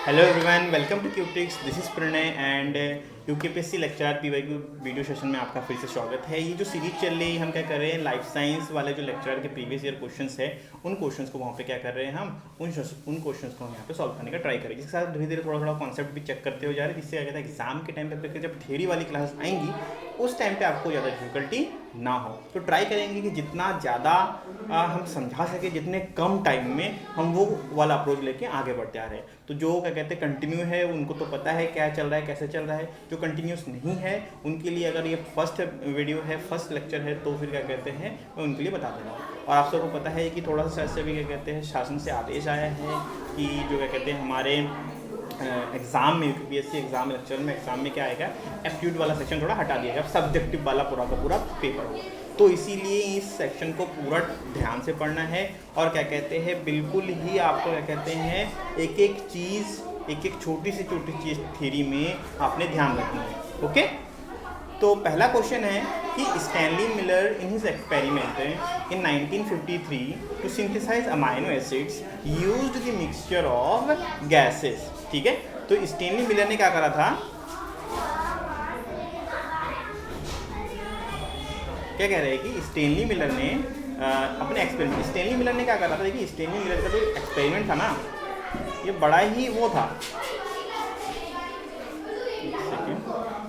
Hello everyone, welcome to Cutix. This is Pranay and UKPSC lecture PYQ video session में आपका फिर से स्वागत है। ये जो सीरीज चल रही है, हम क्या कर रहे हैं, लाइफ साइंस वाले जो लेक्चर के प्रीवियस ईयर क्वेश्चंस है, उन क्वेश्चंस को वहाँ पे क्या कर रहे हैं, हम उन क्वेश्चंस को हम यहाँ पे सॉल्व करने का ट्राई करेंगे। जिसके साथ धीरे धीरे थोड़ा थोड़ा कॉन्सेप्ट भी चेक करते हो जा रहे हैं, जिससे क्या कहते हैं एग्जाम के टाइम पे जब थ्योरी वाली क्लास आएंगी उस टाइम पे आपको ज़्यादा डिफिकल्टी ना हो। तो ट्राई करेंगे कि जितना ज़्यादा हम समझा सके, जितने कम टाइम में हम वो वाला अप्रोच लेके आगे बढ़ते आ रहे हैं। तो जो क्या कहते हैं कंटिन्यू है उनको तो पता है क्या चल रहा है, कैसे चल रहा है। जो कंटिन्यूस नहीं है उनके लिए अगर ये फर्स्ट वीडियो है, फर्स्ट लेक्चर है, तो फिर क्या कहते हैं मैं उनके लिए बता दे रहा हूँ। और आप सबको पता है कि थोड़ा सा ऐसे भी क्या कहते हैं शासन से आदेश आया है कि जो क्या कहते हैं हमारे एग्जाम में, यूपीएससी एग्जाम लेक्चर में एग्जाम में क्या आएगा, एप्टीट्यूड वाला सेक्शन थोड़ा हटा दिया गया, सब्जेक्टिव वाला पूरा का पूरा पेपर होगा। तो इसीलिए इस सेक्शन को पूरा ध्यान से पढ़ना है और क्या कहते हैं बिल्कुल ही आपको क्या कहते हैं एक एक चीज़, एक एक छोटी सी चीज़ थ्योरी में आपने ध्यान रखना है। ओके, तो पहला क्वेश्चन है कि Stanley Miller in his experiment in 1953 to synthesise amino acids used the mixture of gases. ठीक है, तो स्टैनली मिलर ने क्या करा था, क्या कह रहे हैं कि स्टैनली मिलर ने अपने एक्सपेरिमेंट, स्टैनली मिलर ने क्या करा था, देखिए स्टैनली मिलर का जो एक्सपेरिमेंट था ना, ये बड़ा ही वो था,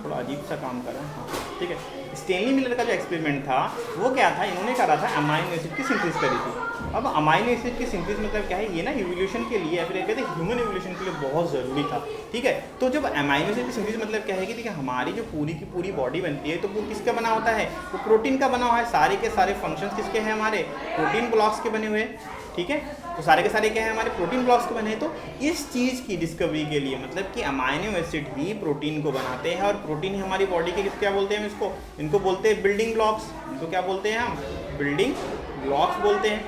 थोड़ा अजीब सा काम कर रहा है। हाँ ठीक है, स्टैनली मिलर का जो एक्सपेरिमेंट था वो क्या था, इन्होंने करा था अमाइनो एसिड की सिंथेसिस करी थी। अब अमाइनो एसिड की सिंथेसिस मतलब क्या है, ये ना इवोल्यूशन के लिए या फिर कहते हैं ह्यूमन इवोल्यूशन के लिए बहुत ज़रूरी था। ठीक है, तो जब अमाइनो एसिड की सिंथेसिस मतलब क्या है कि देखिए हमारी जो पूरी की पूरी बॉडी बनती है तो वो किसका बना होता है, वो प्रोटीन का बना हुआ है। सारे के सारे फंक्शंस किसके हैं, हमारे प्रोटीन ब्लॉक्स के बने हुए हैं। ठीक है, तो सारे के सारे क्या है, हमारे प्रोटीन ब्लॉक्स के बने हैं। तो इस चीज़ की डिस्कवरी के लिए मतलब कि अमाइनो एसिड ही प्रोटीन को बनाते हैं और प्रोटीन ही हमारी बॉडी के क्या बोलते हैं इसको, इनको बोलते हैं बिल्डिंग ब्लॉक्स। इनको क्या बोलते हैं हम, बिल्डिंग ब्लॉक्स बोलते हैं,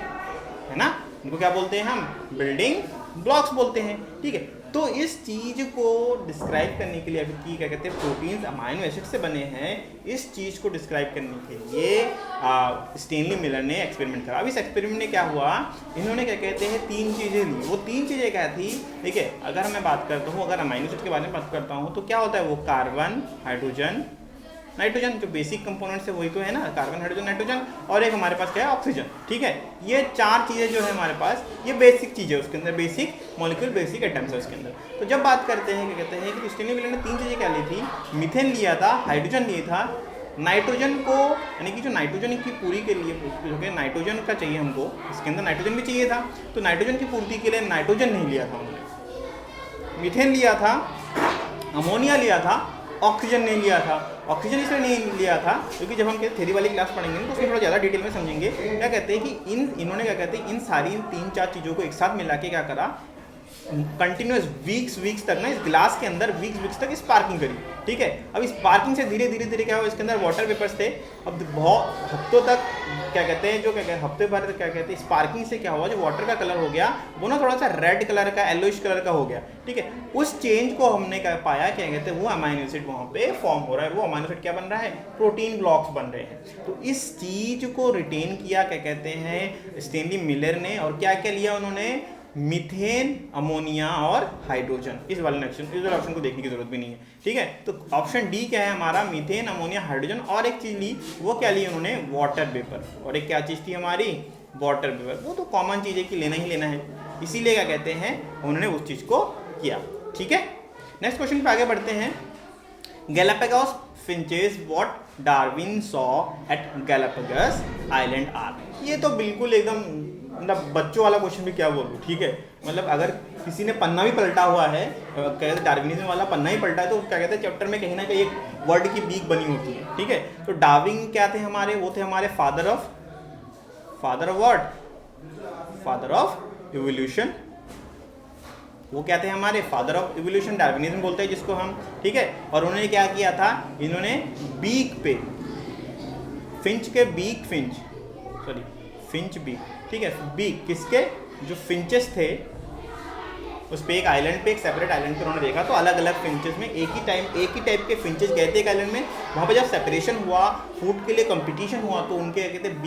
है ना। इनको क्या बोलते हैं हम, बिल्डिंग ब्लॉक्स बोलते हैं। ठीक है, तो इस चीज़ को डिस्क्राइब करने के लिए अभी की क्या कहते हैं प्रोटीन्स अमाइनो एसिड से बने हैं, इस चीज़ को डिस्क्राइब करने के लिए स्टैनली मिलर ने एक्सपेरिमेंट करा। अब इस एक्सपेरिमेंट में क्या हुआ, इन्होंने क्या कहते हैं तीन चीज़ें ली। वो तीन चीज़ें क्या थी, ठीक है, अगर मैं बात करता हूँ, अगर अमाइनो एसिड के बारे में बात करता हूँ तो क्या होता है वो, कार्बन, हाइड्रोजन, नाइट्रोजन। जो बेसिक कंपोनेंट्स है वही तो है ना, कार्बन, हाइड्रोजन, नाइट्रोजन, और एक हमारे पास क्या है, ऑक्सीजन। ठीक है, ये चार चीज़ें जो है हमारे पास, ये बेसिक चीज़ें उसके अंदर, बेसिक मॉलिक्यूल, बेसिक एटम्स है उसके अंदर। तो जब बात करते हैं क्या कहते हैं कि स्टैनली मिलर ने तीन चीज़ें क्या ली थी, मीथेन लिया था, हाइड्रोजन लिया था, नाइट्रोजन को, यानी कि जो नाइट्रोजन की पूरी के लिए जो कि नाइट्रोजन का चाहिए हमको, इसके अंदर नाइट्रोजन भी चाहिए था, तो नाइट्रोजन की पूर्ति के लिए नाइट्रोजन नहीं लिया था उन्होंने, मीथेन लिया था, अमोनिया लिया था, ऑक्सीजन नहीं लिया था। ऑक्सीजन इसलिए नहीं लिया था क्योंकि जब हम थ्योरी वाली क्लास पढ़ेंगे तो उसमें थोड़ा ज़्यादा डिटेल में समझेंगे। क्या कहते हैं कि इन्होंने क्या कहते हैं इन सारी तीन चार चीज़ों को एक साथ मिला के क्या करा, कंटिन्यूस वीक्स तक ना इस ग्लास के अंदर वीक्स तक स्पार्किंग करी। ठीक है, अब स्पार्किंग से धीरे धीरे क्या हुआ, इसके अंदर वाटर वेपर्स थे। अब बहुत हफ्तों तक क्या कहते हैं, जो क्या कहते हैं हफ्ते भर क्या कहते हैं स्पार्किंग से क्या हुआ, जो वाटर का कलर हो गया वो ना थोड़ा सा रेड कलर का, येलोइश कलर का हो गया। ठीक है, उस चेंज को हमने क्या पाया, क्या कहते हैं वो अमाइनो एसिड वहाँ पे फॉर्म हो रहा है। वो अमाइनो एसिड क्या बन रहा है, प्रोटीन ब्लॉक्स बन रहे हैं। तो इस चीज को रिटेन किया क्या कहते हैं स्टैनली मिलर ने, और क्या क्या लिया उन्होंने, मीथेन, अमोनिया और हाइड्रोजन। इस वाले ऑप्शन को देखने की जरूरत भी नहीं है। ठीक है, तो ऑप्शन डी क्या है हमारा, मीथेन, अमोनिया, हाइड्रोजन, और एक चीज़ ली, वो क्या ली उन्होंने, वाटर वेपर। और एक क्या चीज़ थी हमारी, वाटर वेपर। वो तो कॉमन चीज़ है कि लेना ही लेना है, इसीलिए क्या कहते हैं उन्होंने उस चीज़ को किया। ठीक है, नेक्स्ट क्वेश्चन पे आगे बढ़ते हैं। Galapagos finches what Darwin saw at Galapagos island are. ये तो बिल्कुल एकदम मतलब बच्चों वाला क्वेश्चन भी क्या बोलूँ। ठीक है, मतलब अगर किसी ने पन्ना भी पलटा हुआ है, कहते डार्विनिज्म वाला पन्ना ही पलटा है, तो क्या कहते हैं चैप्टर में कहीं ना कहीं एक वर्ड की बीक बनी होती है। ठीक है, तो डार्विन क्या थे हमारे, वो थे हमारे father of what, father of evolution. वो क्या थे हमारे, फादर ऑफ इवोल्यूशन, डार्विनिज्म बोलते हैं जिसको हम। ठीक है, और उन्होंने क्या किया था, इन्होंने बीक पे, फिंच के बीक, फिंच बीक, ठीक है, बीक किसके, जो फिंचेस थे उस पे एक आइलैंड पे, एक सेपरेट आइलैंड पे उन्होंने देखा, तो अलग अलग फिंचेस में एक ही टाइप के फिंचेस गए थे एक आइलैंड में। वहाँ पे जब सेपरेशन हुआ, फूड के लिए कंपटीशन हुआ, तो उनके कहते हैं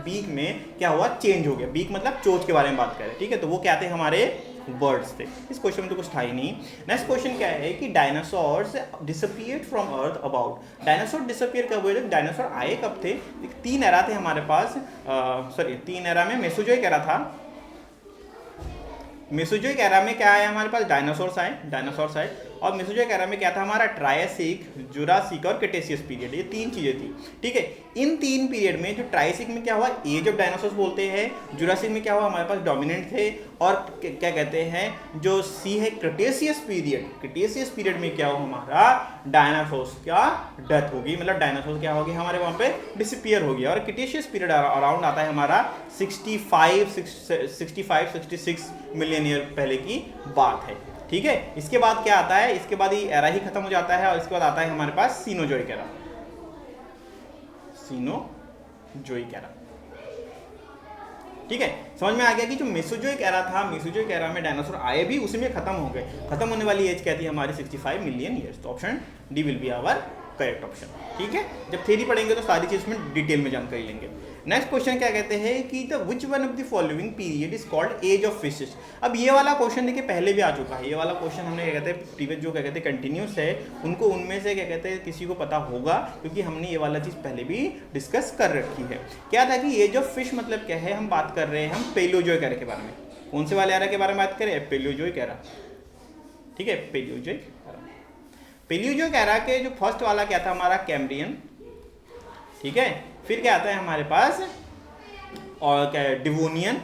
बीक में क्या हुआ, चेंज हो गया। बीक मतलब चोंच के बारे में बात करें। ठीक है, तो वो क्या थे हमारे वर्ड्स थे। इस क्वेश्चन में तो कुछ था ही नहीं। नेक्स्ट क्वेश्चन क्या है कि dinosaurs disappeared from earth about. Dinosaur disappear कब हुए थे, डायनासोर आए कब थे? 3 एरा थे हमारे पास, 3 एरा में मेसोजोइक एरा था। मेसोजोइक एरा में क्या आया हमारे पास, डायनासोर्स आए। और मेसोजोइक एरा में क्या था हमारा, ट्रायसिक, जुरासिक और क्रेटेशियस पीरियड, ये 3 चीजें थी। ठीक है, इन 3 पीरियड में जो ट्रायसिक में क्या हुआ, एज ऑफ डायनासोर्स बोलते हैं। जुरासिक में क्या हुआ, हमारे पास डोमिनेंट थे। और क्या कहते हैं जो सी है, क्रेटेशियस पीरियड में क्या हुआ, हमारा डायनासोर्स क्या डेथ होगी, मतलब डायनासोर क्या होगी हमारे वहां पे डिसअपियर हो गया। और क्रेटेशियस पीरियड अराउंड आता है हमारा 65-66 मिलियन ईयर पहले की बात है। ठीक है, इसके बाद क्या आता है, इसके बाद ये एरा ही खत्म हो जाता है और इसके बाद आता है हमारे पास सीनोजोइक एरा। ठीक है, समझ में आ गया कि जो मेसोजोइक एरा था, मेसोजोइक एरा में डायनासोर आए भी, उसी में खत्म हो गए। खत्म होने वाली एज क्या थी हमारी, 65 मिलियन ईयर्स। तो option D will be our correct option. ठीक है, जब थ्योरी पढ़ेंगे तो सारी चीज में डिटेल में जानकारी लेंगे। नेक्स्ट क्वेश्चन क्या कहते हैं कि the which one of the following period is called age of fishes. अब ये वाला क्वेश्चन देखिए पहले भी आ चुका है। ये वाला क्वेश्चन हमने क्या कहते हैं प्रीवियस जो क्या कहते हैं कंटिन्यूस है, उनको उनमें से क्या कहते हैं किसी को पता होगा, क्योंकि हमने ये वाला चीज पहले भी डिस्कस कर रखी है। क्या था कि एज ऑफ फिश मतलब क्या है, हम बात कर रहे हैं हम पेलियोजोइक एरा के बारे में। कौन से वाले एरा के बारे में बात करें, पेलियोजोइक एरा। ठीक है, पेलियोजोइक एरा के जो फर्स्ट वाला क्या था हमारा, कैम्ब्रियन। ठीक है, फिर क्या आता है हमारे पास, और क्या है, डिवोनियन।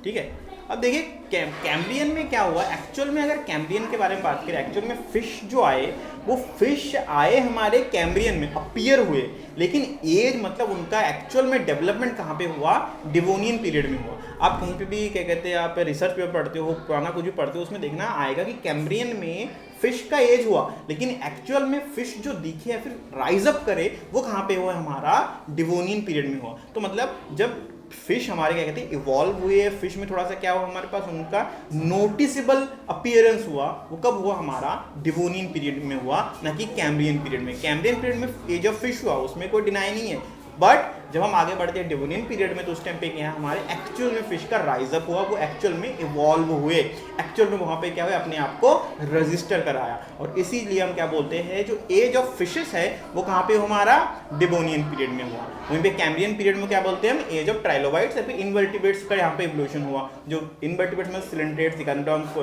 ठीक है, अब देखिए कैम्ब्रियन में क्या हुआ, एक्चुअल में अगर कैम्ब्रियन के बारे में बात करें, एक्चुअल में फिश जो आए, वो फिश आए हमारे कैम्ब्रियन में, अपीयर हुए, लेकिन एज मतलब उनका एक्चुअल में डेवलपमेंट कहाँ पे हुआ, डिवोनियन पीरियड में हुआ। आप कहीं पे भी क्या कहते हैं, आप रिसर्च पेपर पढ़ते हो, पुराना कुछ भी पढ़ते हो, उसमें देखना आएगा कि कैम्ब्रियन में फिश का एज हुआ, लेकिन एक्चुअल में फिश जो दिखे या फिर राइज अप करे, वो कहाँ पे हुआ, हमारा डिवोनियन पीरियड में हुआ। तो मतलब जब फिश हमारे क्या कहते हैं इवॉल्व हुए, फिश में थोड़ा सा क्या हुआ हमारे पास, उनका नोटिसेबल अपीयरेंस हुआ, वो कब हुआ, हमारा डिवोनियन पीरियड में हुआ, ना कि कैम्ब्रियन पीरियड में। कैम्ब्रियन पीरियड में एज ऑफ फिश हुआ, उसमें कोई डिनाई नहीं है, बट जब हम आगे बढ़ते हैं डिवोनियन पीरियड में, तो उस टाइम पे क्या है, हमारे एक्चुअल में फिश का राइज अप हुआ, वो एक्चुअल में इवॉल्व हुए, एक्चुअल में वहां पे क्या हुआ, अपने आप को रजिस्टर कराया। और इसीलिए हम क्या बोलते हैं, जो एज ऑफ फिशेस है वो कहाँ पे हमारा, डिवोनियन पीरियड में हुआ। वहीं पे कैम्ब्रियन पीरियड में क्या बोलते हैं हम, एज ऑफ ट्राइलोबाइट्स या फिर इनवर्टिब्रेट्स का यहाँ पे इवोल्यूशन हुआ। जो इनवर्टिब्रेट्स में सिलेंड्रेट्स, सिकैंड्रॉन्स,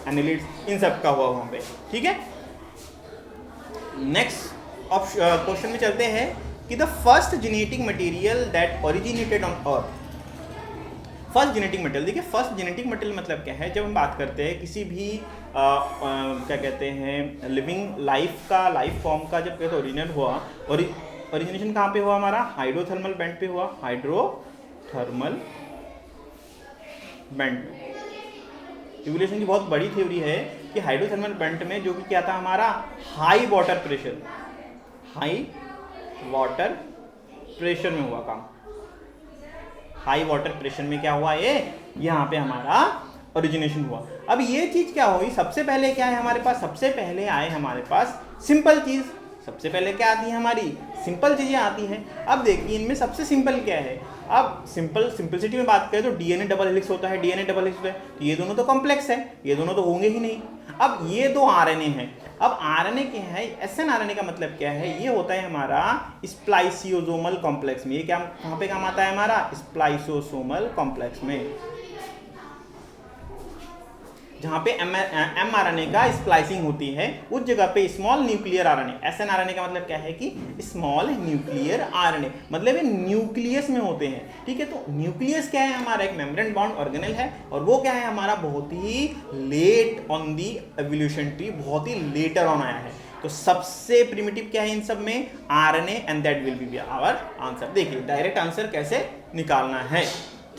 एनालिड्स, इन सब का हुआ वहां पे। ठीक है, नेक्स्ट क्वेश्चन में चलते हैं कि the first genetic material that originated on earth. First genetic material, देखिए फर्स्ट जेनेटिक मटेरियल मतलब क्या है, जब हम बात करते हैं किसी भी क्या कहते हैं लिविंग लाइफ का, लाइफ फॉर्म का जब कहते ओरिजिनल हुआ, और ओरिजिनेशन कहाँ पे हुआ हमारा, हाइड्रोथर्मल बेंट पे हुआ, हाइड्रोथर्मल बेंट। इवोल्यूशन की बहुत बड़ी थ्योरी है कि हाइड्रोथर्मल बेंट में जो कि क्या था हमारा, हाई वाटर प्रेशर में हुआ काम। हाई वाटर प्रेशर में क्या हुआ, ये यहाँ पे हमारा ओरिजिनेशन हुआ। अब ये चीज क्या हुई, सबसे पहले क्या है हमारे पास, सबसे पहले आए हमारे पास सिंपल चीज। सबसे पहले क्या आती है हमारी, सिंपल चीजें आती हैं। अब देखिए इनमें सबसे सिंपल क्या है, अब सिंपलिसिटी में बात करें तो डीएनए डबल हेलिक्स होता है, तो ये दोनों तो कॉम्प्लेक्स है, ये दोनों तो होंगे ही नहीं। अब ये दो आरएनए हैं, अब आरएनए क्या है, एसएनआरएनए का मतलब क्या है, ये होता है हमारा स्प्लाइसियोसोमल कॉम्प्लेक्स में। ये क्या कहाँ पे काम आता है हमारा, स्प्लाइसियोसोमल कॉम्प्लेक्स में, जहां पे एमआरएनए का स्प्लाइसिंग होती है, उस जगह पे स्मॉल न्यूक्लियर आरएनए। एसएनआरएनए का मतलब क्या है कि स्मॉल न्यूक्लियर आरएनए, मतलब ये न्यूक्लियस में होते हैं। ठीक है, तो न्यूक्लियस क्या है हमारा, एक मेम्ब्रेन बाउंड ऑर्गेनेल है, और वो क्या है हमारा, बहुत ही late on the evolution tree, बहुत ही लेटर ऑन आया है। तो सबसे प्रिमिटिव क्या है इन सब में, RNA, and that will be our answer. देखिए डायरेक्ट आंसर कैसे निकालना है,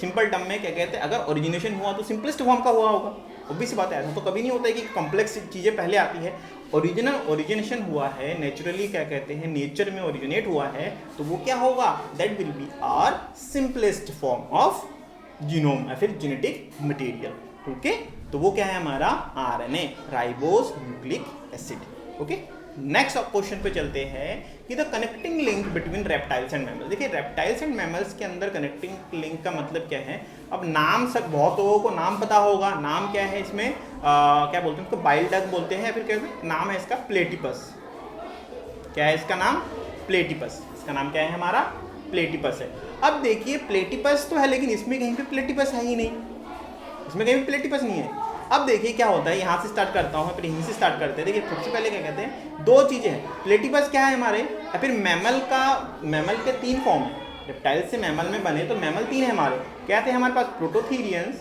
सिंपल टर्म में क्या कहते हैं, अगर ओरिजिनेशन हुआ तो सिंपलेस्ट फॉर्म का हुआ होगा, ऑब्वियस बात है। ऐसा तो कभी नहीं होता है कि कॉम्प्लेक्स चीजें पहले आती है। ओरिजिनेशन हुआ है, नेचुरली क्या कहते हैं, नेचर में ओरिजिनेट हुआ है, तो वो क्या होगा, that will be our simplest form of genome या फिर जेनेटिक मटेरियल। ओके, तो वो क्या है हमारा, RNA, ribose nucleic acid. Okay, next question पे चलते हैं कि the connecting link between reptiles and mammals. देखिए रेप्टाइल्स एंड मैमल्स के अंदर कनेक्टिंग लिंक का मतलब क्या है, अब नाम सब बहुत लोगों को नाम पता होगा, नाम क्या है इसमें, क्या बोलते हैं उसको, बाइल डक बोलते हैं, या फिर क्या नाम है इसका, प्लेटिपस। क्या है इसका नाम, प्लेटिपस। इसका नाम क्या है हमारा, प्लेटिपस है। अब देखिए प्लेटिपस तो है, लेकिन इसमें कहीं पे प्लेटिपस है ही नहीं, इसमें कहीं भी प्लेटिपस नहीं है। अब देखिए क्या होता है, यहाँ से स्टार्ट करता हूँ, फिर यहीं से स्टार्ट करते हैं। देखिए सबसे पहले क्या कहते हैं, दो चीज़ें हैं। प्लेटिपस क्या है हमारे, या फिर मैमल का, मैमल के 3 फॉर्म है, रेप्टाइल से मैमल में बने तो मैमल 3 है हमारे। क्या थे हमारे पास, प्रोटोथीरियंस।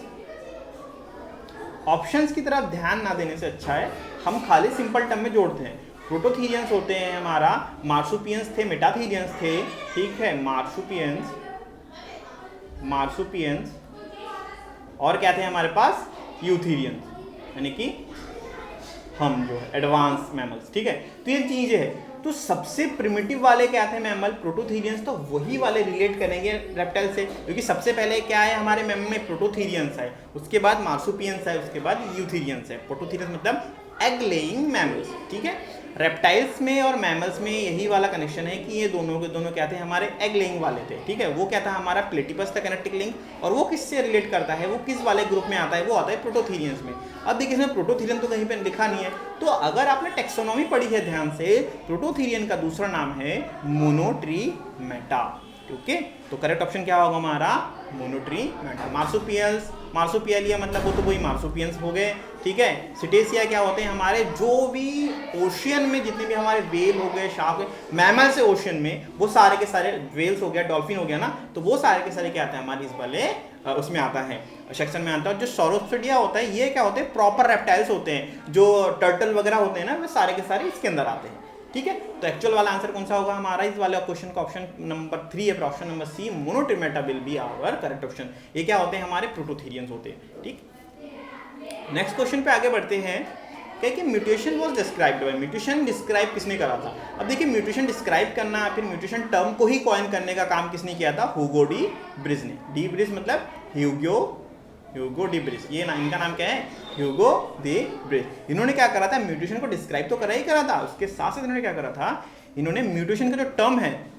ऑप्शंस की तरफ ध्यान ना देने से अच्छा है हम खाली सिंपल टर्म में जोड़ते हैं। प्रोटोथीरियंस होते हैं हमारा, मार्सुपियंस थे, मेटाथीरियंस थे, ठीक है, मार्सुपियंस, मार्सुपियंस, और क्या थे हमारे पास, यूथीरियंस, यानी कि हम जो है एडवांस मैमल्स, ठीक है। तो ये चीज़ है। तो सबसे प्रिमिटिव वाले क्या थे मैमल, प्रोटोथीरियंस, तो वही वाले रिलेट करेंगे रेप्टाइल से, क्योंकि सबसे पहले क्या है हमारे मैमल में, प्रोटोथीरियंस है, उसके बाद मार्सुपियंस है, उसके बाद यूथीरियंस है। प्रोटोथीरियंस मतलब एग लेइंग मैमल्स, ठीक है। रेप्टाइल्स में और मैमल्स में यही वाला कनेक्शन है कि ये दोनों के दोनों क्या थे हमारे, एग लेइंग वाले थे, ठीक है। वो क्या था हमारा, प्लेटिपस था कनेक्टिंग लिंक, और वो किससे रिलेट करता है, वो किस वाले ग्रुप में आता है, वो आता है प्रोटोथीरियंस में। अब देखिए इसमें प्रोटोथीरियन तो कहीं पे लिखा नहीं है, तो अगर आपने टेक्सोनॉमी पढ़ी है ध्यान से, प्रोटोथीरियन का दूसरा नाम है मोनोट्रीमेटा, ओके। तो करेक्ट ऑप्शन क्या होगा हमारा, मोनोट्रीमेटा। मार्सुपियंस, मार्सुपियलिया मतलब वो तो वही मार्सुपियंस हो गए, ठीक है। सिटेसिया क्या होते हैं हमारे, जो भी ओशियन में जितने भी हमारे वेल हो गए, शार्क, मैमल से ओशियन में, वो सारे के सारे, वेल्स हो गया, डॉल्फिन हो गया ना, तो वो सारे के सारे क्या आते हैं हमारे इस वाले उसमें आता है, सेक्शन में आता है। जो सौरोपोडिया होता है, ये क्या होते हैं, प्रॉपर रेप्टाइल्स होते हैं, जो टर्टल वगैरह होते हैं ना, वो सारे के सारे इसके अंदर आते हैं, ठीक है। तो एक्चुअल वाला आंसर कौन सा होगा हमारा इस वाले क्वेश्चन का, ऑप्शन नंबर 3 है, option number C, Monotremata will be our correct option. ये क्या होते हैं हमारे, प्रोटोथीरियंस होते हैं, ठीक। नेक्स्ट क्वेश्चन पे आगे बढ़ते हैं, क्या कि mutation was described bye, mutation describe किसने करा था। अब देखिए म्यूटेशन डिस्क्राइब करना, फिर म्यूटेशन टर्म को ही कॉइन करने का काम किसने किया था, ह्यूगो डी ब्रिज ने। डी ब्रिज मतलब ह्यूगो डी ब्रिज, ये ना इनका नाम क्या है, ह्यूगो डी ब्रिज। इन्होंने क्या करा था, म्यूटेशन को डिस्क्राइब तो करा ही करा था, उसके साथ साथ इन्होंने क्या करा था, इन्होंने म्यूटेशन का जो टर्म है,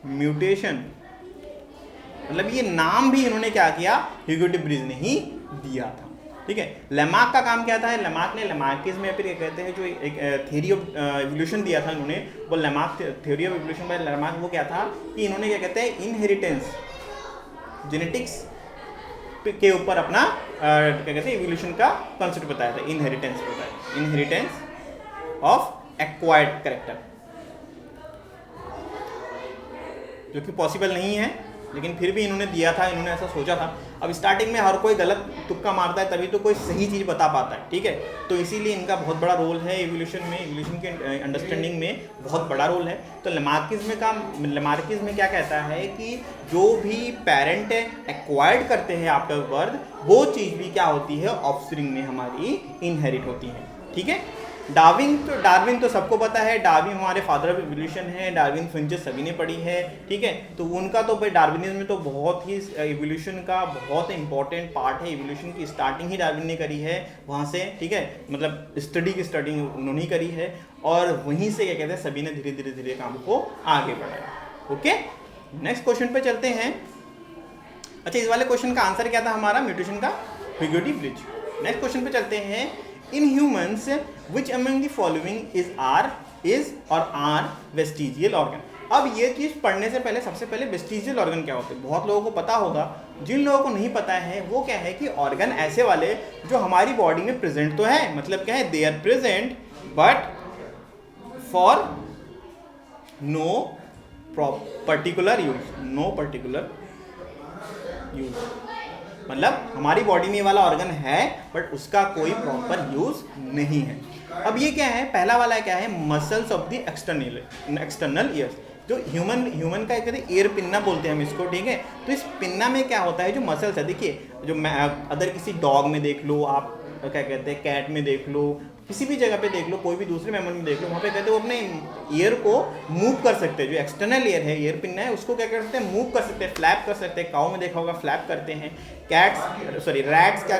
म्यूटेशन मतलब ये नाम भी इन्होंने क्या किया, ह्यूगो डी ब्रिज ने ही दिया था, ठीक है। लेमार्क का काम क्या था, लेमार्क ने लेमार्किज्म में फिर कहते हैं जो एक थ्योरी ऑफ इवोल्यूशन दिया था इन्होंने, वो Lamarck theory of evolution bye Lamarck, वो क्या था कि इन्होंने क्या कहते हैं, इनहेरिटेंस, जेनेटिक्स के ऊपर अपना क्या कहते हैं, इवोल्यूशन का कॉन्सेप्ट बताया था, इनहेरिटेंस बताया, इनहेरिटेंस ऑफ एक्वायर्ड कैरेक्टर, जो कि पॉसिबल नहीं है, लेकिन फिर भी इन्होंने दिया था, इन्होंने ऐसा सोचा था। अब स्टार्टिंग में हर कोई गलत तुक्का मारता है, तभी तो कोई सही चीज़ बता पाता है, ठीक है। तो इसीलिए इनका बहुत बड़ा रोल है इवोल्यूशन में, इवोल्यूशन के अंडरस्टैंडिंग में बहुत बड़ा रोल है। तो लेमार्किज्म में क्या कहता है कि जो भी पेरेंट एक्वायर्ड करते हैं आफ्टर बर्थ, वो चीज़ भी क्या होती है, ऑफस्प्रिंग में हमारी इनहेरिट होती है, ठीक है। डार्विन तो सबको पता है, डार्विन हमारे फादर ऑफ इवोल्यूशन है, डार्विन फ्रिंचेस सभी ने पढ़ी है, ठीक है। तो उनका तो भाई डार्विनिज्म में तो बहुत ही इवोल्यूशन का बहुत इंपॉर्टेंट पार्ट है, इवोल्यूशन की स्टार्टिंग ही डार्विन ने करी है वहाँ से, ठीक है, मतलब स्टडी की स्टार्टिंग उन्होंने ही करी है, और वहीं से क्या कहते हैं सभी ने धीरे धीरे काम को आगे बढ़ाया, ओके। नेक्स्ट क्वेश्चन पे चलते हैं। अच्छा, इस वाले क्वेश्चन का आंसर क्या था हमारा, म्यूटेशन का, Hugo de bridge. Next question पे चलते हैं, in humans which among the following is or are vestigial organ। अब ये चीज़ पढ़ने से पहले सबसे पहले वेस्टिजियल ऑर्गन क्या होते हैं बहुत लोगों को पता होगा, जिन लोगों को नहीं पता है वो क्या है कि ऑर्गन ऐसे वाले जो हमारी बॉडी में प्रेजेंट तो है, मतलब क्या है, they are present but for no particular use, मतलब हमारी बॉडी में वाला ऑर्गन है बट उसका कोई प्रॉपर यूज नहीं है। अब ये क्या है, पहला वाला क्या है, muscles of the external years, जो ह्यूमन का कहते हैं एयर पिन्ना बोलते हैं हम इसको, ठीक है। तो इस पिन्ना में क्या होता है, जो मसल्स है, देखिए जो अदर किसी डॉग में देख लो आप, क्या कहते हैं कैट में देख लो, किसी भी जगह पे देख लो, कोई भी दूसरे मैमल में देख लो, वहाँ पे कहते हैं वो अपने ईयर को मूव कर सकते हैं, जो एक्सटर्नल ईयर है, ईयर पिन्ना है, उसको क्या कर सकते हैं, मूव कर सकते हैं, फ्लैप कर सकते हैं। काऊ में देखा होगा फ्लैप करते हैं, रैट्स क्या,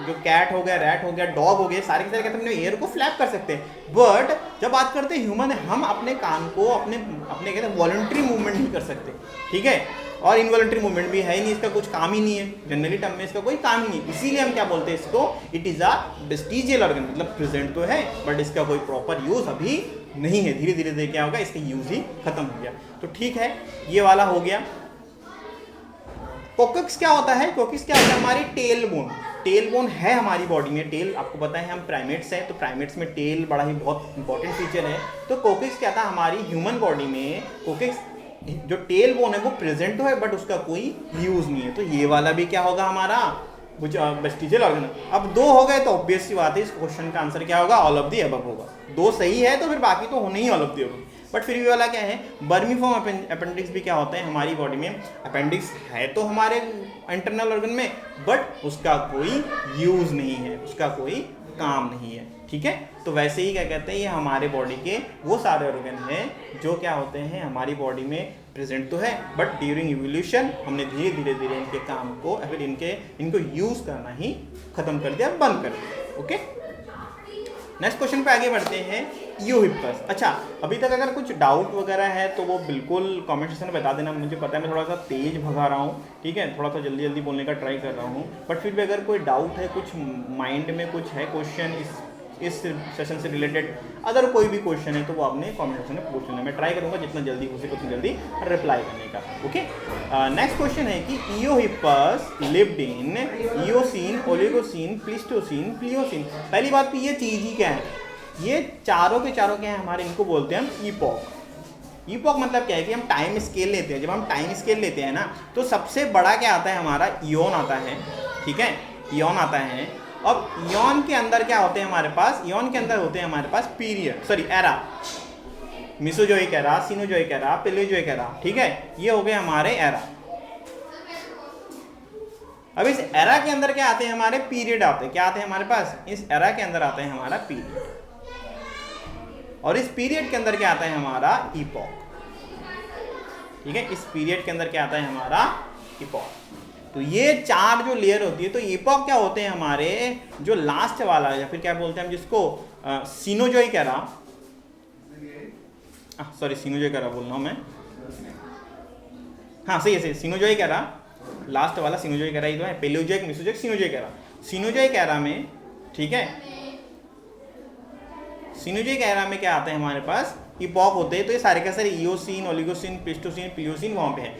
जो कैट हो गया, रैट हो गया, डॉग हो गया, सारे के सारे कहते हैं अपने ईयर को फ्लैप कर सकते हैं। बट जब बात करते हैं ह्यूमन, हम अपने कान को अपने कहते हैं वॉलंटरी मूवमेंट नहीं कर सकते, ठीक है। और इनवॉलंटरी मूवमेंट भी है ही नहीं, इसका कुछ काम ही नहीं है, जनरली टर्म में इसका कोई काम ही नहीं, इसीलिए हम क्या बोलते हैं इसको, it is a vestigial organ, मतलब प्रेजेंट तो है बट इसका कोई प्रॉपर यूज अभी नहीं है, धीरे धीरे क्या होगा, इसका यूज ही खत्म हो गया। तो ठीक है, ये वाला हो गया। कोक्सिक्स क्या होता है, कोक्सिक्स क्या होता है, हमारी टेल बोन, टेल बोन है हमारी बॉडी में, टेल आपको पता है हम प्राइमेट्स हैं, तो प्राइमेट्स में टेल बड़ा ही बहुत इंपॉर्टेंट फीचर है। तो कोक्सिक्स क्या था, हमारी ह्यूमन बॉडी में कोक्सिक्स जो टेल बोन है वो प्रेजेंट तो है बट उसका कोई यूज नहीं है। तो ये वाला भी क्या होगा हमारा कुछ वेस्टिजियल ऑर्गन। अब दो हो गए तो ऑब्वियस सी बात है, इस क्वेश्चन का आंसर क्या होगा, ऑल ऑफ दी अबव होगा। दो सही है तो फिर बाकी तो होने ही all of the above. But फिर भी वाला क्या है, बर्मीफॉर्म अपेंडिक्स भी क्या होता है हमारी बॉडी में, अपेंडिक्स है तो हमारे इंटरनल ऑर्गन में बट उसका कोई यूज नहीं है, उसका कोई काम नहीं है, ठीक है। तो वैसे ही क्या कहते हैं, ये हमारे बॉडी के वो सारे ऑर्गन हैं जो क्या होते हैं हमारी बॉडी में प्रेजेंट तो है बट ड्यूरिंग इवोल्यूशन हमने धीरे धीरे इनके काम को या फिर इनको यूज करना ही खत्म कर दिया, बंद कर दिया। ओके, नेक्स्ट क्वेश्चन पे आगे बढ़ते हैं, इयोहिपस। अच्छा, अभी तक अगर कुछ डाउट वगैरह है तो वो बिल्कुल कमेंट सेक्शन में बता देना, मुझे पता है मैं थोड़ा सा तेज भगा रहा हूँ, ठीक है, थोड़ा सा जल्दी बोलने का ट्राई कर रहा हूँ, बट फिर भी अगर कोई डाउट है, कुछ माइंड में कुछ है क्वेश्चन इस सेशन से रिलेटेड, अगर कोई भी क्वेश्चन है तो वो आपने कमेंट सेक्शन में पूछ लेना, मैं ट्राई करूँगा जितना जल्दी हो सके उतना जल्दी रिप्लाई करने का। ओके, नेक्स्ट क्वेश्चन है कि Eohippus lived in Eocene, Oligocene, Pleistocene, Pliocene. पहली बात तो ये चीज़ ही क्या है, ये चारों के चारों क्या है हमारे, इनको बोलते हैं हम ईपॉक। ईपॉक मतलब क्या है कि हम टाइम स्केल लेते हैं, जब हम टाइम स्केल लेते हैं ना तो सबसे बड़ा क्या आता है हमारा, इयोन आता है, ठीक है, इयोन आता है। अब इयोन के अंदर क्या होते हैं हमारे पास, इयोन के अंदर होते हैं हमारे पास period, sorry era, Mesozoic era, Cenozoic era, Paleozoic era, ठीक है, ये हो गए हमारे एरा। अब इस एरा के अंदर क्या आते हैं हमारे, पीरियड आते हैं, क्या आते हैं हमारे पास, इस एरा के अंदर आते हैं हमारा पीरियड, और इस पीरियड के अंदर क्या आता है हमारा इपॉक, ठीक है, इस पीरियड के अंदर क्या आता है हमारा इपॉक। तो ये चार जो लेयर होती है, तो इपॉक क्या होते हैं हमारे, जो लास्ट वाला या फिर क्या बोलते हैं हम जिसको Cenozoic era, sorry Cenozoic era बोल रहा हूँ मैं, हाँ सही है, सिनोजोइक एरा, लास्ट वाला सिनोजोइक एरा ही तो है, Palaeozoic, Mesozoic, Cenozoic era. Cenozoic era में, ठीक है, सिनोजोइक एरा में क्या आता है हमारे पास, इपॉक होते हैं। तो ये सारे का सारे इयोसीन, ओलिगोसीन, प्लीस्टोसीन, प्लियोसीन वहाँ पे है।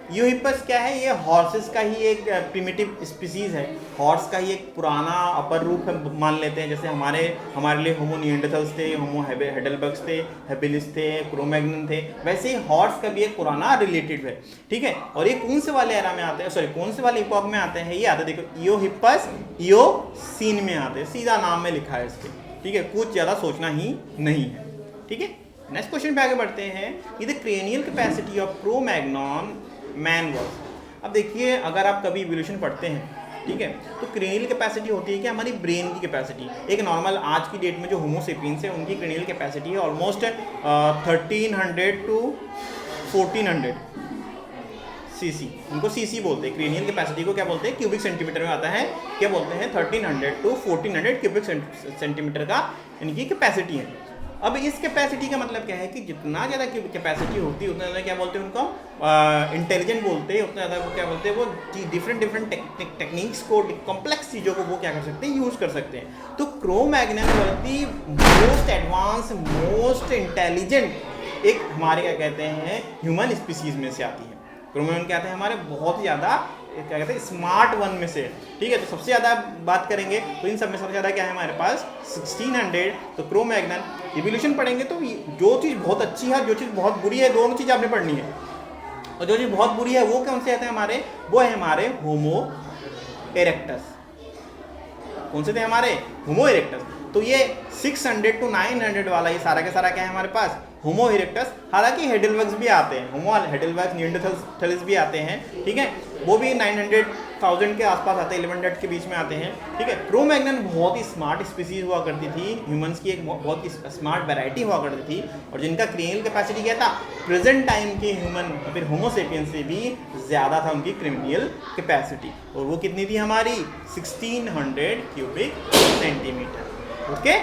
इयोहिपस क्या है, ये हॉर्सेस का ही एक प्रिमिटिव स्पीसीज है, हॉर्स का ही एक पुराना अपर रूप है मान लेते हैं। जैसे हमारे लिए होमो निएंडरथल्स थे, होमो हेडेलबर्ग्स थे, हेबिलिस थे, क्रोमैग्नन थे, वैसे ही हॉर्स का भी एक पुराना रिलेटेड है, ठीक है। और ये कौन से वाले एरा में आते हैं, सॉरी कौन से वाले इपॉक में आते हैं, ये आते हैं देखो, इयोहिपस इयोसीन में आते हैं, सीधा नाम में लिखा है इसके, ठीक है, कुछ ज़्यादा सोचना ही नहीं है, ठीक है। नेक्स्ट क्वेश्चन पे आगे बढ़ते हैं, ये the cranial capacity of Cro-Magnon man was. अब देखिए, अगर आप कभी इवोल्यूशन पढ़ते हैं, ठीक है, तो क्रेनियल कैपेसिटी होती है कि हमारी ब्रेन की कैपेसिटी। एक नॉर्मल आज की डेट में जो होमो सेपियंस है उनकी क्रेनियल कैपेसिटी है ऑलमोस्ट 1300 to 1400 सीसी, उनको सीसी बोलते हैं। क्रेनियल कैपेसिटी को क्या बोलते हैं, क्यूबिक सेंटीमीटर में आता है, क्या बोलते हैं 1300 to 1400 क्यूबिक सेंटीमीटर का इनकी कैपेसिटी है। अब इस कैपेसिटी का मतलब क्या है कि जितना ज़्यादा कैपेसिटी होती है उतना ज़्यादा क्या बोलते हैं उनको, इंटेलिजेंट बोलते हैं, उतना ज़्यादा वो क्या बोलते हैं, वो डिफरेंट टेक्निक्स को, कॉम्प्लेक्स चीज़ों को वो क्या कर सकते हैं, यूज़ कर सकते हैं। तो क्रो-मैग्नन वाली मोस्ट एडवांस, मोस्ट इंटेलिजेंट एक हमारे क्या कहते हैं ह्यूमन स्पीसीज में से आती है। क्रो-मैग्नन क्या आते हैं हमारे बहुत ज़्यादा क्या कहते हैं स्मार्ट वन में से, ठीक है। तो सबसे ज़्यादा बात करेंगे तो इन सब में सबसे ज़्यादा क्या है हमारे पास 1600। तो क्रो-मैग्नन इवोल्यूशन पढ़ेंगे तो जो चीज़ बहुत अच्छी है, जो चीज़ बहुत बुरी है, दोनों चीज़ आपने पढ़नी है। और जो चीज़ बहुत बुरी है वो कौन से आते हैं हमारे, वो है हमारे होमो इरेक्टस। कौन से थे हमारे, होमो इरेक्टस। तो ये 600 to 900 वाला ये सारा का सारा क्या है हमारे पास, होमो इरेक्टस। हालांकि हेडेलबर्ग्स भी आते हैं, होमो हेडेलबर्ग्स, निएंडरथल्स भी आते हैं, ठीक है, वो भी 900,000 के आसपास आते हैं, 1100 के बीच में आते हैं, ठीक है। क्रो-मैग्नन बहुत ही स्मार्ट स्पीसीज हुआ करती थी, ह्यूमंस की एक बहुत ही स्मार्ट वैरायटी हुआ करती थी, और जिनका क्रेनियल कैपेसिटी क्या था, प्रेजेंट टाइम के ह्यूमन फिर होमो सेपियंस से भी ज़्यादा था उनकी क्रेनियल कैपेसिटी, और वो कितनी थी हमारी 1600 cubic centimetre. Okay,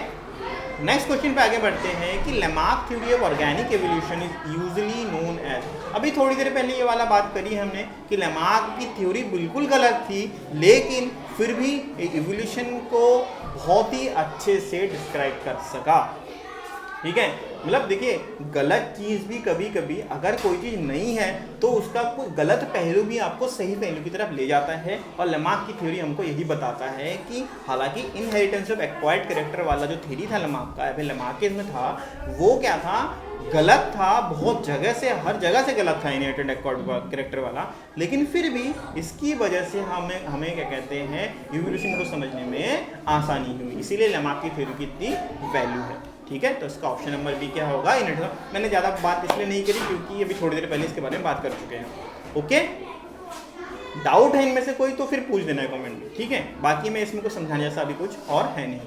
next question पे आगे बढ़ते हैं कि Lamarck theory of organic evolution is usually known as. अभी थोड़ी देर पहले ये वाला बात करी हमने कि लेमार्क की थ्योरी बिल्कुल गलत थी, लेकिन फिर भी एवोल्यूशन को बहुत ही अच्छे से डिस्क्राइब कर सका। ठीक है, मतलब देखिए गलत चीज़ भी कभी कभी अगर कोई चीज़ नहीं है तो उसका कोई गलत पहलू भी आपको सही पहलू की तरफ ले जाता है, और लेमार्क की थ्योरी हमको यही बताता है कि हालांकि इनहेरिटेंस ऑफ एक्वायर्ड कैरेक्टर वाला जो थ्योरी था लेमार्क का, फिर लेमार्क में था, वो क्या था, गलत था, बहुत जगह से, हर जगह से गलत था इनहेरिटेड एक्वायर्ड कैरेक्टर वाला, लेकिन फिर भी इसकी वजह से हमें क्या कहते हैं, इवोल्यूशन को समझने में आसानी हुई, इसीलिए लेमार्क की थ्योरी की इतनी वैल्यू है। ठीक है, तो इसका ऑप्शन नंबर बी क्या होगा, इनहेरिटेंस। मैंने ज़्यादा बात इसलिए नहीं करी क्योंकि अभी थोड़ी देर पहले इसके बारे में बात कर चुके हैं। ओके, डाउट है इनमें से कोई तो फिर पूछ देना है कमेंट में। ठीक है, बाकी मैं इसमें कुछ समझाने जैसा अभी कुछ और है नहीं।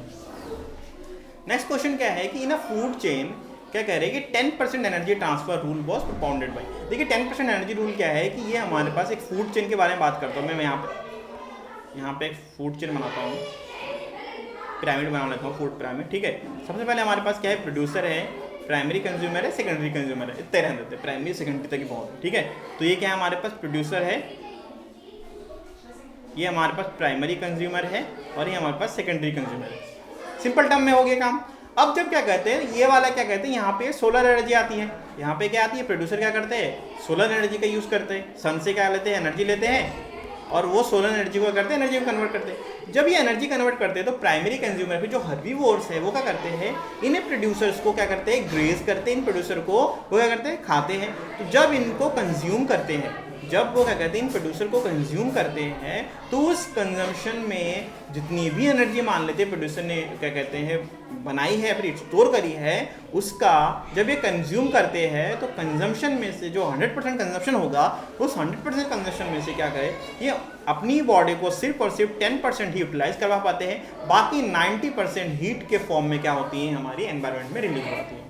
नेक्स्ट क्वेश्चन क्या है कि इन अ फूड चेन क्या कह रहे हैं कि 10% energy transfer rule was propounded bye. देखिए 10% एनर्जी रूल क्या है कि ये हमारे पास एक फूड चेन के बारे में बात करता हूँ। मैं यहाँ पे एक फूड चेन बनाता हूँ, पिरामिड बना लेता हूँ, फूड पिरामिड। ठीक है, सबसे पहले हमारे पास क्या है, प्रोड्यूसर है, प्राइमरी कंज्यूमर है, सेकेंडरी कंज्यूमर है, इतने रहने देते हैं, प्राइमरी सेकेंडरी तक ही बहुत। ठीक है, तो ये क्या है, हमारे पास प्रोड्यूसर है, ये हमारे पास प्राइमरी कंज्यूमर है, और ये हमारे पास सेकेंडरी कंज्यूमर है। सिंपल टर्म में हो गया काम। अब जब क्या कहते हैं, ये वाला क्या कहते हैं, यहाँ पे सोलर एनर्जी आती है, यहाँ पे क्या आती है, प्रोड्यूसर क्या करते हैं, सोलर एनर्जी का यूज़ करते हैं, सन से क्या लेते हैं, एनर्जी लेते हैं, और वो सोलर एनर्जी को करते हैं, एनर्जी को कन्वर्ट करते हैं। जब ये एनर्जी कन्वर्ट करते हैं तो प्राइमरी कंज्यूमर पे जो हर्बीवोर्स है वो क्या करते हैं, इन्हें प्रोड्यूसर्स को क्या करते हैं, ग्रेज करते हैं, इन प्रोड्यूसर को वो क्या करते हैं, खाते हैं। तो जब इनको कंज्यूम करते हैं, जब वो क्या कहते हैं, इन प्रोड्यूसर को कंज्यूम करते हैं, तो उस कंजम्पशन में जितनी भी एनर्जी मान लेते हैं प्रोड्यूसर ने क्या कहते हैं बनाई है, फिर स्टोर करी है, उसका जब ये कंज्यूम करते हैं तो कंजम्पशन में से जो 100% कंजम्पशन होगा, उस 100% कंजम्पशन में से क्या करें, ये अपनी बॉडी को सिर्फ और सिर्फ 10% ही यूटिलाइज करवा पाते हैं, बाकी 90% हीट के फॉर्म में क्या होती है, हमारी एनवायरनमेंट में रिलीज होती है।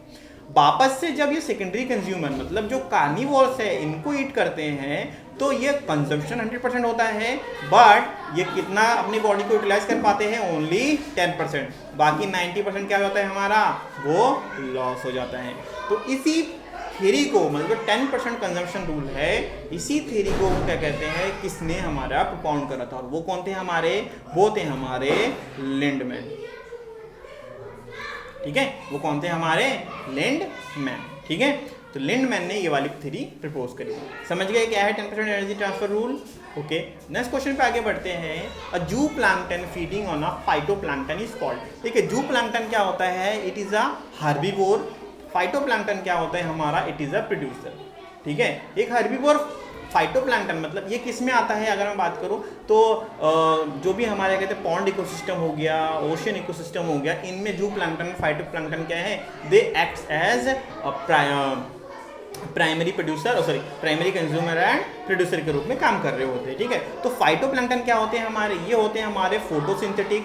वापस से जब ये सेकेंडरी कंज्यूमर मतलब जो कार्निवोर्स है इनको ईट करते हैं तो ये कंजम्पशन 100% होता है, बट ये कितना अपनी बॉडी को यूटिलाइज कर पाते हैं, ओनली 10%, बाकी 90% क्या होता है हमारा, वो लॉस हो जाता है। तो इसी थ्योरी को मतलब 10% कंजम्पशन रूल है, इसी थ्योरी को क्या कहते हैं, किसने हमारा प्रोपाउंड करा था, और वो कौन थे हमारे, वो थे हमारे लिंडमैन। ठीक है, वो कौन थे हमारे, लिंडमैन। ठीक है, तो लिंडमैन ने ये वाली थ्योरी प्रपोज करी। समझ गए क्या है 10% energy transfer rule. Okay, next question पे आगे बढ़ते हैं। अ जू plankton feeding on a phytoplankton is called. ठीक है, जू प्लैंक्टन क्या होता है, it is a herbivore. Phytoplankton क्या होता है हमारा, इट इज अ प्रोड्यूसर। ठीक है, एक हर्बीवोर फाइटोप्लैंक्टन मतलब ये किस में आता है, अगर मैं बात करूं तो जो भी हमारे कहते हैं पॉन्ड इकोसिस्टम हो गया, ओशियन इकोसिस्टम हो गया, इनमें जू प्लैंक्टन फाइटोप्लैंक्टन क्या है, they acts as primary producer, sorry primary consumer and producer के रूप में काम कर रहे होते हैं। ठीक है, तो फाइटोप्लैंक्टन क्या होते हैं हमारे, ये होते हैं हमारे फोटोसिंथेटिक।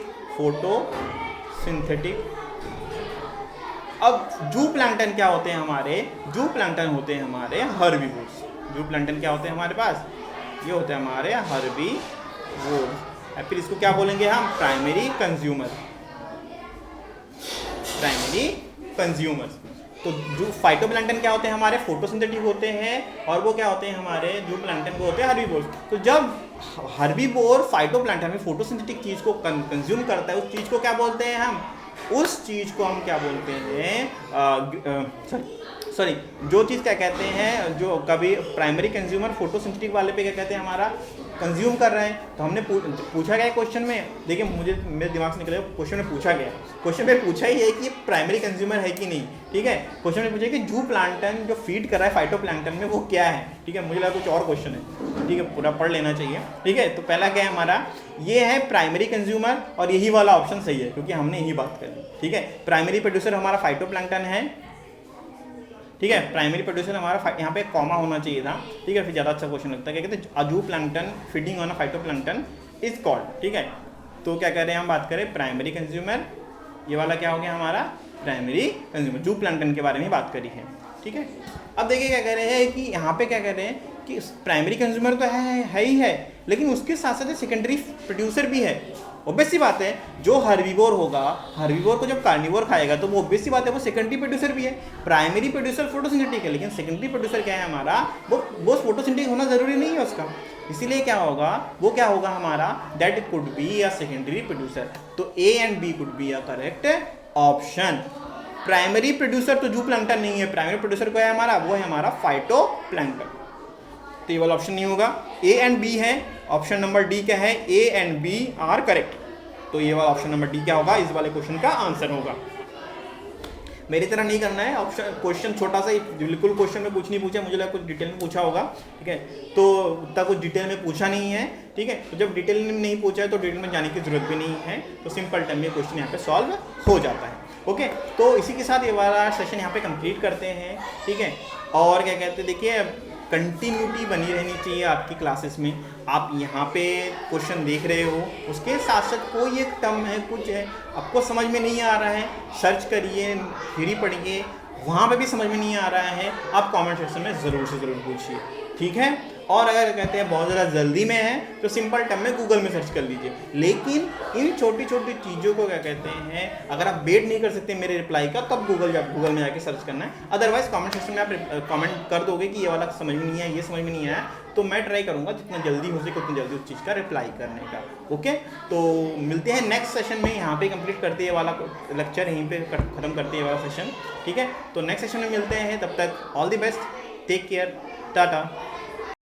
अब जू प्लैंक्टन क्या होते हैं हमारे, जू प्लैंक्टन होते हैं हमारे हर्बीवोर्स। जू प्लैंक्टन क्या होते हैं हमारे पास, ये होते हैं हमारे हर्बीवोर्स। फिर इसको क्या बोलेंगे हम, प्राइमरी कंज्यूमर्स। तो जू फाइटोप्लैंक्टन क्या होते हैं हमारे, फोटोसिंथेटिक होते हैं, और वो क्या होते हैं हमारे जू प्लैंक्टन वो होते हैं हर्बीवोर्स। तो जब हर्बीवोर फाइटोप्लैंक्टन में फोटोसिंथेटिक चीज को कंज्यूम करता है, उस चीज को क्या बोलते हैं हम, उस चीज को हम क्या बोलते हैं, सॉरी जो चीज़ क्या कहते हैं, जो कभी प्राइमरी कंज्यूमर फोटोसिंथेटिक वाले पे क्या कहते हैं हमारा कंज्यूम कर रहे हैं। तो हमने पूछा गया क्वेश्चन में, देखिए मुझे मेरे दिमाग से निकले, क्वेश्चन में पूछा गया, क्वेश्चन में पूछा ही है कि प्राइमरी कंज्यूमर है कि नहीं। ठीक है, क्वेश्चन में पूछा कि जू प्लांटन जो फीड कर रहा है फाइटोप्लैंक्टन में वो क्या है। ठीक है, मुझे लगा कुछ और क्वेश्चन है। ठीक है, पूरा पढ़ लेना चाहिए। ठीक है, तो पहला क्या है हमारा, ये है प्राइमरी कंज्यूमर, और यही वाला ऑप्शन सही है क्योंकि हमने यही बात करी। ठीक है, प्राइमरी प्रोड्यूसर हमारा फाइटोप्लैंक्टन है। ठीक है, प्राइमरी प्रोड्यूसर हमारा यहाँ पे कॉमा होना चाहिए था। ठीक है, फिर ज़्यादा अच्छा क्वेश्चन लगता है। क्या कहते हैं, अजू plankton feeding on a phytoplankton is called. ठीक है, तो क्या कर रहे हैं हम, बात करें प्राइमरी कंज्यूमर, ये वाला क्या हो गया हमारा प्राइमरी कंज्यूमर, जू प्लैंक्टन के बारे में बात करी है। ठीक है, अब देखिए क्या कह रहे हैं कि यहाँ पे क्या कह रहे हैं कि प्राइमरी कंज्यूमर तो है ही है, लेकिन उसके साथ साथ सेकेंडरी प्रोड्यूसर भी है। ऑब्वियस सी बात है, जो हर्बीवोर होगा, हर्बीवोर को जब कार्निवोर खाएगा तो वो ऑब्वियस सी बात है वो सेकेंडरी प्रोड्यूसर भी है। प्राइमरी प्रोड्यूसर फोटोसिंथेटिक है, लेकिन सेकेंडरी प्रोड्यूसर क्या है हमारा, वो फोटोसिंथेटिक होना जरूरी नहीं है उसका। इसीलिए क्या होगा, वो क्या होगा हमारा, that it could be a secondary producer. तो A and B could be a correct option. Primary producer तो जूप्लैंक्टन नहीं है, प्राइमरी प्रोड्यूसर क्या है हमारा, वो है हमारा फाइटोप्लैंक्टन। तो ये वाला ऑप्शन नहीं होगा, ए एंड बी है। ऑप्शन नंबर डी क्या है, A and B are correct. तो ये वाला ऑप्शन नंबर डी क्या होगा, इस वाले क्वेश्चन का आंसर होगा। मेरी तरह नहीं करना है, ऑप्शन क्वेश्चन छोटा सा ही, बिल्कुल क्वेश्चन में कुछ नहीं पूछा, मुझे लगा कुछ डिटेल में पूछा होगा, ठीक है, तो उतना कुछ डिटेल में पूछा नहीं है, ठीक है। तो जब डिटेल में नहीं पूछा है तो डिटेल में जाने की जरूरत भी नहीं है, तो सिंपल टाइम में क्वेश्चन यहाँ पे सॉल्व हो जाता है। ओके, तो इसी के साथ ये वाला सेशन यहाँ पे कंप्लीट करते हैं, ठीक है। और क्या कहते हैं, देखिए कंटिन्यूटी बनी रहनी चाहिए आपकी क्लासेस में। आप यहाँ पे क्वेश्चन देख रहे हो, उसके साथ साथ कोई एक टर्म है, कुछ है आपको समझ में नहीं आ रहा है, सर्च करिए, थ्योरी पढ़िए, वहाँ पे भी समझ में नहीं आ रहा है, आप कमेंट सेक्शन में ज़रूर से ज़रूर पूछिए, ठीक है। और अगर कहते हैं बहुत ज़्यादा जल्दी में है तो सिंपल टर्म में गूगल में सर्च कर लीजिए। लेकिन इन छोटी छोटी चीज़ों को क्या कहते हैं, अगर आप वेट नहीं कर सकते मेरे रिप्लाई का, तब गूगल में जाके सर्च करना है। अदरवाइज कमेंट सेक्शन में आप कमेंट कर दोगे कि ये वाला समझ में नहीं आया, ये समझ में नहीं आया, तो मैं ट्राई करूँगा जितना जल्दी हो सके उतनी जल्दी उस चीज़ का रिप्लाई करने का। ओके, तो मिलते हैं नेक्स्ट सेशन में, यहाँ पे कंप्लीट करते हैं वाला लेक्चर, यहीं पे ख़त्म करते हैं वाला सेशन, ठीक है। तो नेक्स्ट सेशन में मिलते हैं, तब तक all the best, take care, Tata.